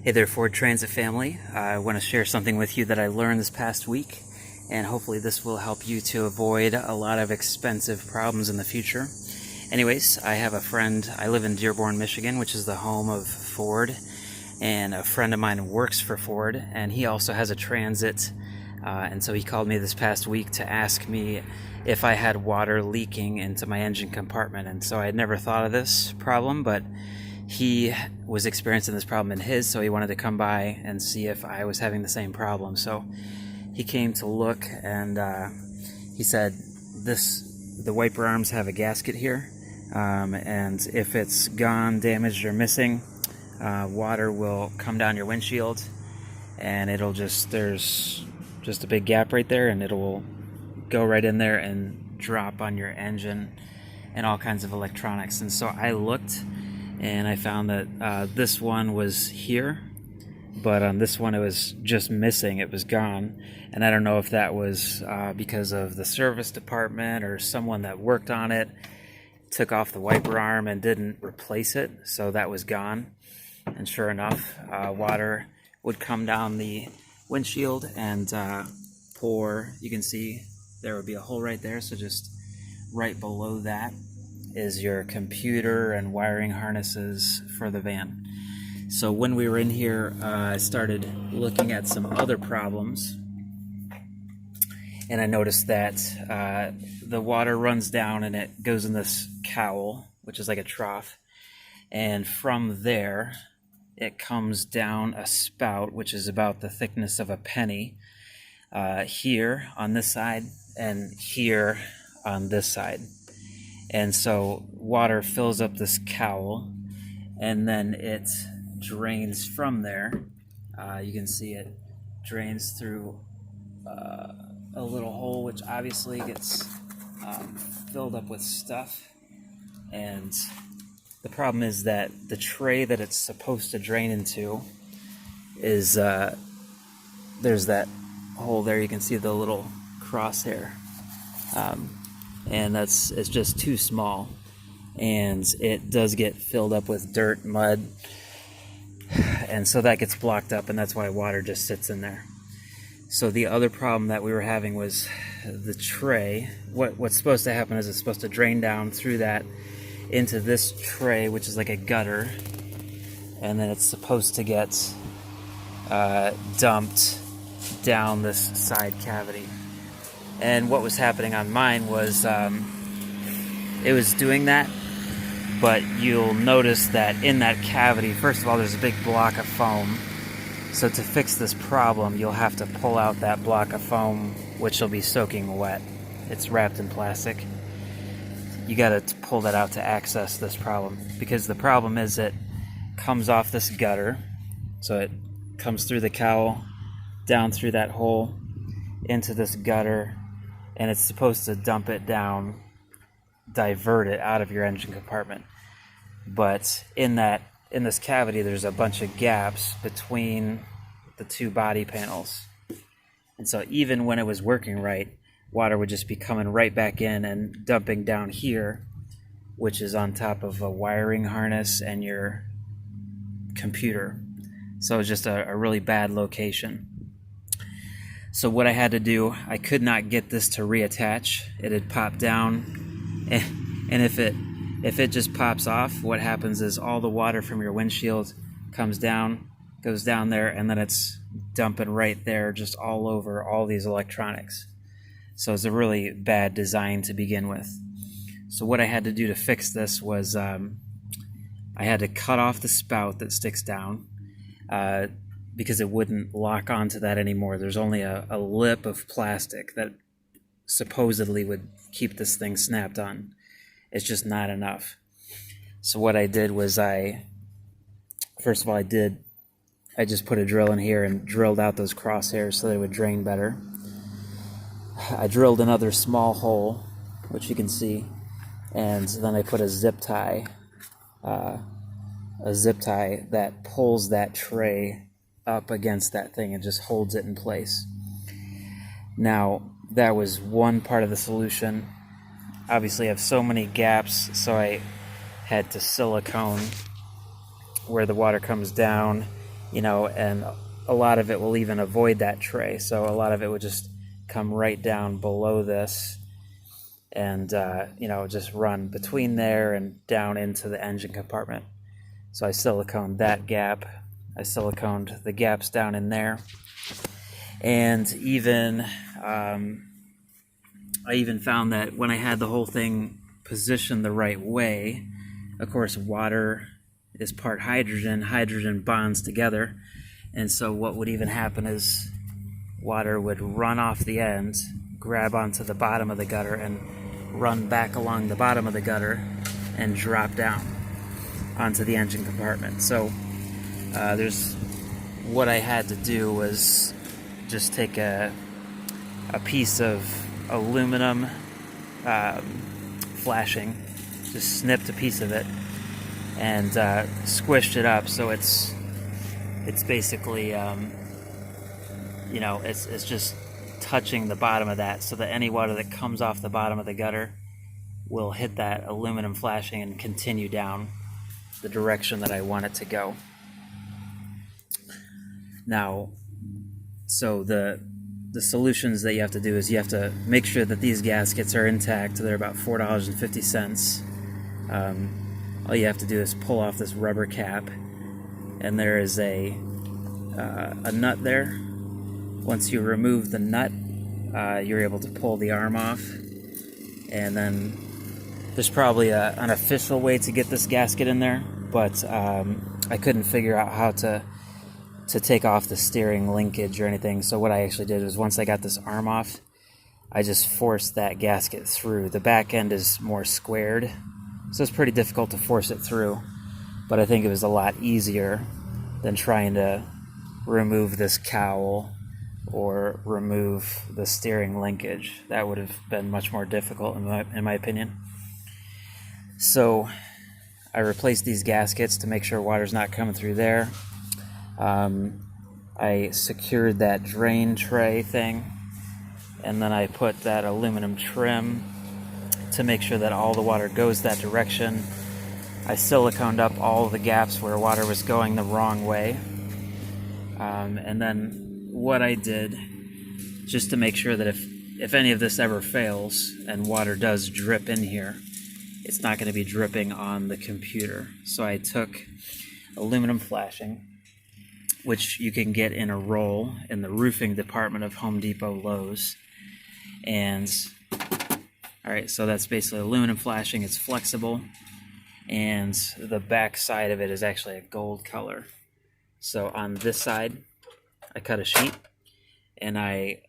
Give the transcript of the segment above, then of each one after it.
Hey there, Ford Transit family. I want to share something with you that I learned this past week, and hopefully this will help you to avoid a lot of expensive problems in the future. Anyways, I have a friend. I live in Dearborn, Michigan, which is the home of Ford, and a friend of mine works for Ford, and he also has a Transit, and so he called me this past week to ask me if I had water leaking into my engine compartment. And so I had never thought of this problem, but he was experiencing this problem in his, so he wanted to come by and see if I was having the same problem. So he came to look, and he said the wiper arms have a gasket here, and if it's gone, damaged, or missing, water will come down your windshield, and there's just a big gap right there, and it will go right in there and drop on your engine and all kinds of electronics. And so I looked, and I found that this one was here, but on this one it was just missing. It was gone, and I don't know if that was because of the service department or someone that worked on it took off the wiper arm and didn't replace it, so that was gone. And sure enough, water would come down the windshield and pour. You can see there would be a hole right there, so just right below that is your computer and wiring harnesses for the van. So when we were in here, I started looking at some other problems, and I noticed that the water runs down and it goes in this cowl, which is like a trough, and from there it comes down a spout which is about the thickness of a penny, here on this side and here on this side. And so water fills up this cowl, and then it drains from there. You can see it drains through a little hole, which obviously gets filled up with stuff. And the problem is that the tray that it's supposed to drain into is there's that hole there. You can see the little crosshair. And it's just too small, and it does get filled up with dirt, mud, and so that gets blocked up, and that's why water just sits in there. So the other problem that we were having was the tray. What's supposed to happen is it's supposed to drain down through that into this tray, which is like a gutter, and then it's supposed to get dumped down this side cavity. And what was happening on mine was it was doing that, but you'll notice that in that cavity, first of all, there's a big block of foam. So to fix this problem, you'll have to pull out that block of foam, which will be soaking wet. It's wrapped in plastic. You got to pull that out to access this problem, because the problem is it comes off this gutter. So it comes through the cowl, down through that hole, into this gutter, and it's supposed to dump it down, divert it out of your engine compartment. But in this cavity, there's a bunch of gaps between the two body panels. And so even when it was working right, water would just be coming right back in and dumping down here, which is on top of a wiring harness and your computer. So it's just a really bad location. So what I had to do, I could not get this to reattach. It had popped down, and if it just pops off, what happens is all the water from your windshield comes down, goes down there, and then it's dumping right there just all over all these electronics. So it's a really bad design to begin with. So what I had to do to fix this was I had to cut off the spout that sticks down, because it wouldn't lock onto that anymore. There's only a lip of plastic that supposedly would keep this thing snapped on. It's just not enough. So what I did was I just put a drill in here and drilled out those crosshairs so that it would drain better. I drilled another small hole, which you can see, and then I put a zip tie that pulls that tray up against that thing and just holds it in place. Now, that was one part of the solution. Obviously, I have so many gaps, so I had to silicone where the water comes down and a lot of it will even avoid that tray. So a lot of it would just come right down below this and, just run between there and down into the engine compartment. So I siliconed that gap. I siliconed the gaps down in there. And even, I even found that when I had the whole thing positioned the right way, of course, water is part hydrogen. Hydrogen bonds together. And so what would even happen is water would run off the end, grab onto the bottom of the gutter, and run back along the bottom of the gutter and drop down onto the engine compartment. So what I had to do was just take a piece of aluminum flashing, just snipped a piece of it and squished it up so it's basically it's just touching the bottom of that, so that any water that comes off the bottom of the gutter will hit that aluminum flashing and continue down the direction that I want it to go. Now, so the solutions that you have to do is you have to make sure that these gaskets are intact. They're about $4.50. All you have to do is pull off this rubber cap, and there is a nut there. Once you remove the nut, you're able to pull the arm off, and then there's probably an official way to get this gasket in there, but I couldn't figure out how to take off the steering linkage or anything. So what I actually did was, once I got this arm off, I just forced that gasket through. The back end is more squared, so it's pretty difficult to force it through, but I think it was a lot easier than trying to remove this cowl or remove the steering linkage. That would have been much more difficult in my opinion. So I replaced these gaskets to make sure water's not coming through there. I secured that drain tray thing, and then I put that aluminum trim to make sure that all the water goes that direction. I siliconed up all the gaps where water was going the wrong way. And then what I did, just to make sure that if any of this ever fails and water does drip in here, it's not going to be dripping on the computer. So I took aluminum flashing, which you can get in a roll in the roofing department of Home Depot, Lowe's. And all right, so that's basically aluminum flashing. It's flexible, and the back side of it is actually a gold color. So on this side, I cut a sheet, and I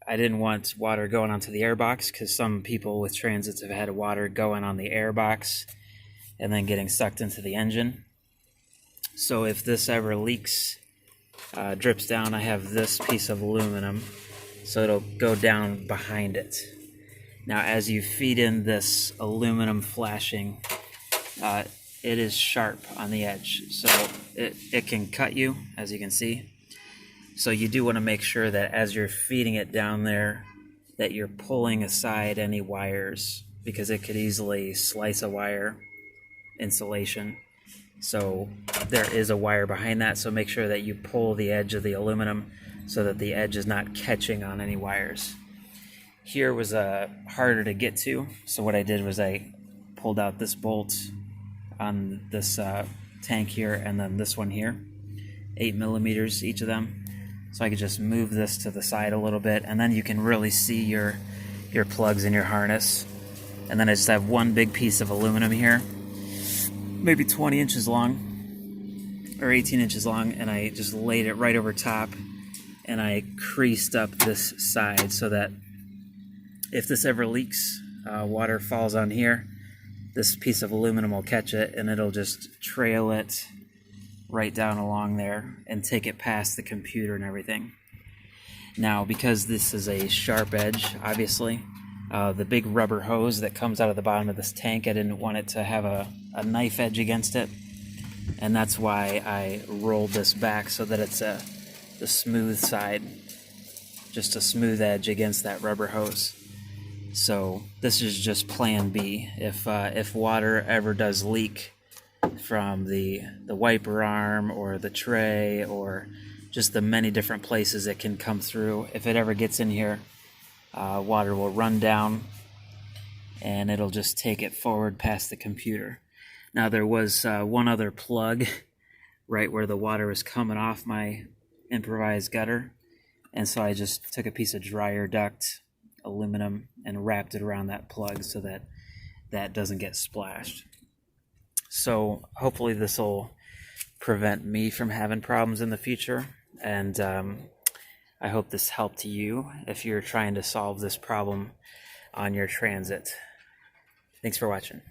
didn't want water going onto the airbox, because some people with Transits have had water going on the airbox and then getting sucked into the engine. So if this ever leaks, drips down, I have this piece of aluminum, so it'll go down behind it. Now, as you feed in this aluminum flashing, it is sharp on the edge, so it can cut you, as you can see. So you do want to make sure that as you're feeding it down there, that you're pulling aside any wires, because it could easily slice a wire insulation. So there is a wire behind that, so make sure that you pull the edge of the aluminum so that the edge is not catching on any wires. Here was harder to get to, so what I did was I pulled out this bolt on this tank here, and then this one here, 8 millimeters each of them. So I could just move this to the side a little bit, and then you can really see your plugs in your harness. And then I just have one big piece of aluminum here, maybe 20 inches long or 18 inches long, and I just laid it right over top, and I creased up this side so that if this ever leaks, water falls on here, this piece of aluminum will catch it, and it'll just trail it right down along there and take it past the computer and everything. Now, because this is a sharp edge, obviously, the big rubber hose that comes out of the bottom of this tank, I didn't want it to have a knife edge against it, and that's why I rolled this back so that it's the smooth side, just a smooth edge against that rubber hose. So this is just plan B. If water ever does leak, from the wiper arm or the tray or just the many different places it can come through. If it ever gets in here, water will run down and it'll just take it forward past the computer. Now there was one other plug right where the water was coming off my improvised gutter, and so I just took a piece of dryer duct aluminum and wrapped it around that plug so that that doesn't get splashed. So hopefully this will prevent me from having problems in the future, and I hope this helped you if you're trying to solve this problem on your Transit. Thanks for watching.